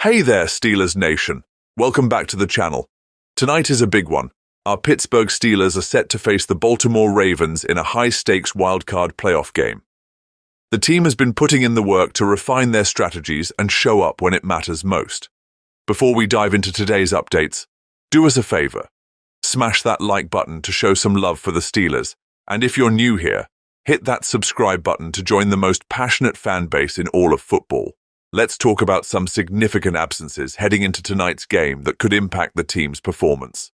Hey there, Steelers Nation. Welcome back to the channel. Tonight is a big one. Our Pittsburgh Steelers are set to face the Baltimore Ravens in a high-stakes wildcard playoff game. The team has been putting in the work to refine their strategies and show up when it matters most. Before we dive into today's updates, do us a favor. Smash that like button to show some love for the Steelers, and if you're new here, hit that subscribe button to join the most passionate fan base in all of football. Let's talk about some significant absences heading into tonight's game that could impact the team's performance.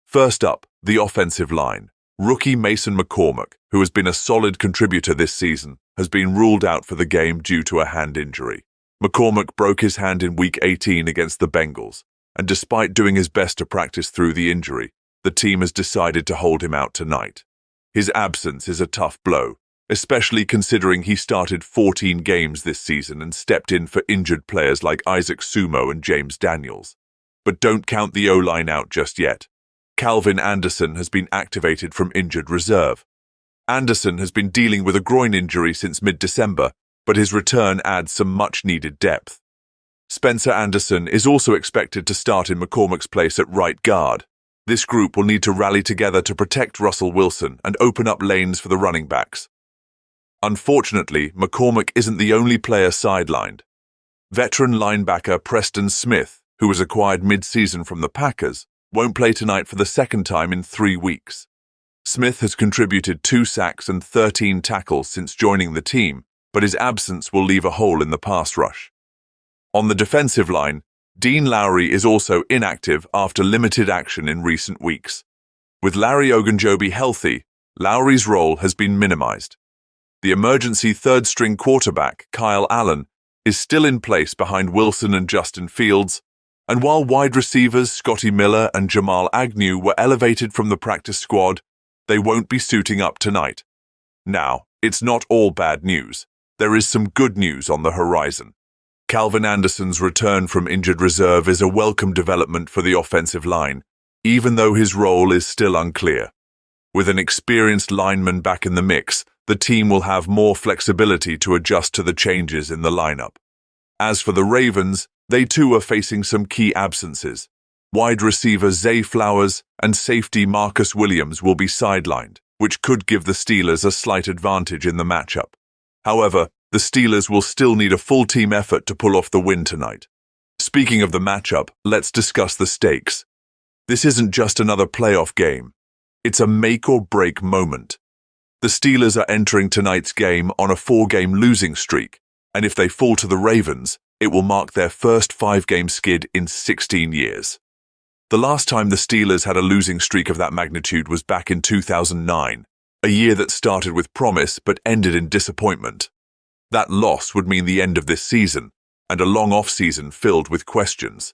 First up, the offensive line. Rookie Mason McCormick, who has been a solid contributor this season, has been ruled out for the game due to a hand injury. McCormick broke his hand in Week 18 against the Bengals, and despite doing his best to practice through the injury, the team has decided to hold him out tonight. His absence is a tough blow, especially considering he started 14 games this season and stepped in for injured players like Isaac Sumo and James Daniels. But don't count the O-line out just yet. Calvin Anderson has been activated from injured reserve. Anderson has been dealing with a groin injury since mid-December, but his return adds some much-needed depth. Spencer Anderson is also expected to start in McCormick's place at right guard. This group will need to rally together to protect Russell Wilson and open up lanes for the running backs. Unfortunately, McCormick isn't the only player sidelined. Veteran linebacker Preston Smith, who was acquired mid-season from the Packers, won't play tonight for the second time in 3 weeks. Smith has contributed 2 sacks and 13 tackles since joining the team, but his absence will leave a hole in the pass rush. On the defensive line, Dean Lowry is also inactive after limited action in recent weeks. With Larry Ogunjobi healthy, Lowry's role has been minimized. The emergency third-string quarterback, Kyle Allen, is still in place behind Wilson and Justin Fields, and while wide receivers Scotty Miller and Jamal Agnew were elevated from the practice squad, they won't be suiting up tonight. Now, it's not all bad news. There is some good news on the horizon. Calvin Anderson's return from injured reserve is a welcome development for the offensive line, even though his role is still unclear. With an experienced lineman back in the mix, the team will have more flexibility to adjust to the changes in the lineup. As for the Ravens, they too are facing some key absences. Wide receiver Zay Flowers and safety Marcus Williams will be sidelined, which could give the Steelers a slight advantage in the matchup. However, the Steelers will still need a full team effort to pull off the win tonight. Speaking of the matchup, let's discuss the stakes. This isn't just another playoff game. It's a make-or-break moment. The Steelers are entering tonight's game on a 4-game losing streak, and if they fall to the Ravens, it will mark their first 5-game skid in 16 years. The last time the Steelers had a losing streak of that magnitude was back in 2009, a year that started with promise but ended in disappointment. That loss would mean the end of this season, and a long off-season filled with questions.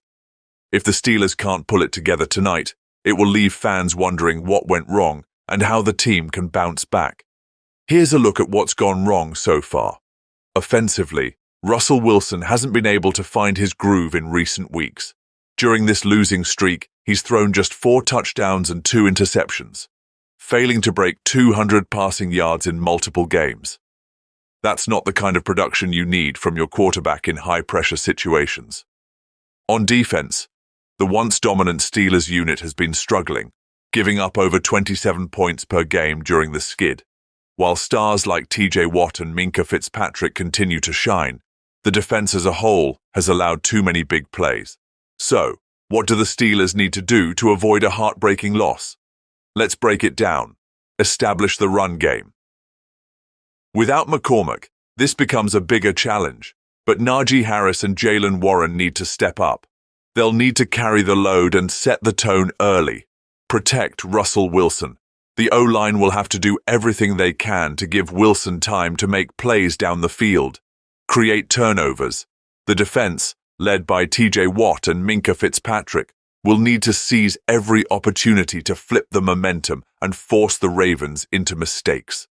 If the Steelers can't pull it together tonight, it will leave fans wondering what went wrong and how the team can bounce back. Here's a look at what's gone wrong so far. Offensively, Russell Wilson hasn't been able to find his groove in recent weeks. During this losing streak, he's thrown just 4 touchdowns and 2 interceptions, failing to break 200 passing yards in multiple games. That's not the kind of production you need from your quarterback in high-pressure situations. On defense, the once dominant Steelers unit has been struggling, giving up over 27 points per game during the skid. While stars like TJ Watt and Minkah Fitzpatrick continue to shine, the defense as a whole has allowed too many big plays. So, what do the Steelers need to do to avoid a heartbreaking loss? Let's break it down. Establish the run game. Without McCormick, this becomes a bigger challenge, but Najee Harris and Jaylen Warren need to step up. They'll need to carry the load and set the tone early. Protect Russell Wilson. The O-line will have to do everything they can to give Wilson time to make plays down the field. Create turnovers. The defense, led by TJ Watt and Minkah Fitzpatrick, will need to seize every opportunity to flip the momentum and force the Ravens into mistakes.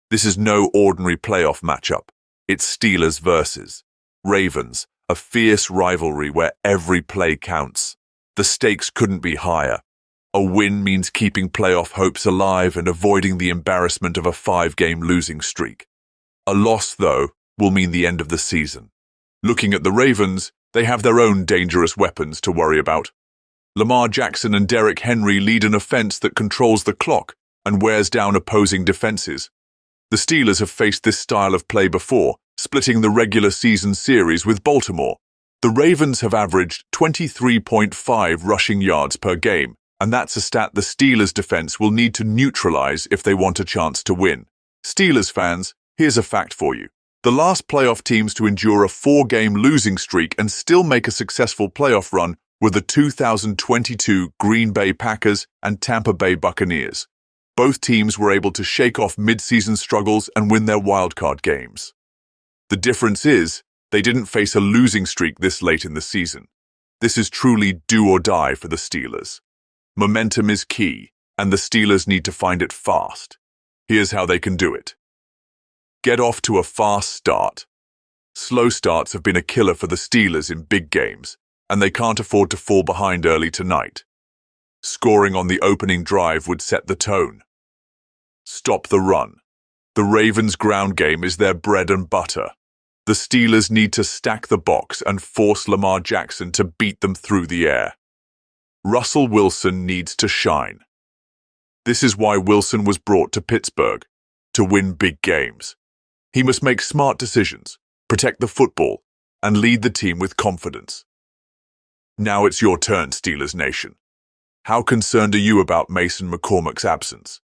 This is no ordinary playoff matchup. It's Steelers versus Ravens, a fierce rivalry where every play counts. The stakes couldn't be higher. A win means keeping playoff hopes alive and avoiding the embarrassment of a 5-game losing streak. A loss, though, will mean the end of the season. Looking at the Ravens, They have their own dangerous weapons to worry about. Lamar Jackson and Derrick Henry lead an offense that controls the clock and wears down opposing defenses. The Steelers have faced this style of play before, splitting the regular season series with Baltimore. The Ravens have averaged 23.5 rushing yards per game, and that's a stat the Steelers' defense will need to neutralize if they want a chance to win. Steelers fans, here's a fact for you. The last playoff teams to endure a 4-game losing streak and still make a successful playoff run were the 2022 Green Bay Packers and Tampa Bay Buccaneers. Both teams were able to shake off mid-season struggles and win their wildcard games. The difference is, they didn't face a losing streak this late in the season. This is truly do or die for the Steelers. Momentum is key, and the Steelers need to find it fast. Here's how they can do it. Get off to a fast start. Slow starts have been a killer for the Steelers in big games, and they can't afford to fall behind early tonight. Scoring on the opening drive would set the tone. Stop the run. The Ravens' ground game is their bread and butter. The Steelers need to stack the box and force Lamar Jackson to beat them through the air. Russell Wilson needs to shine. This is why Wilson was brought to Pittsburgh, to win big games. He must make smart decisions, protect the football, and lead the team with confidence. Now it's your turn, Steelers Nation. How concerned are you about Mason McCormick's absence?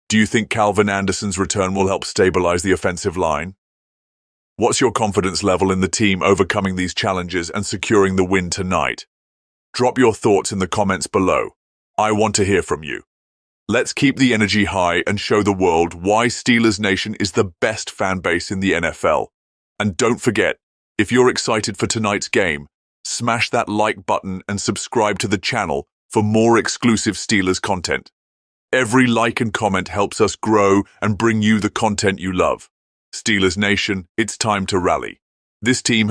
Do you think Calvin Anderson's return will help stabilize the offensive line? What's your confidence level in the team overcoming these challenges and securing the win tonight? Drop your thoughts in the comments below. I want to hear from you. Let's keep the energy high and show the world why Steelers Nation is the best fan base in the NFL. And don't forget, if you're excited for tonight's game, smash that like button and subscribe to the channel for more exclusive Steelers content. Every like and comment helps us grow and bring you the content you love. Steelers Nation, it's time to rally. This team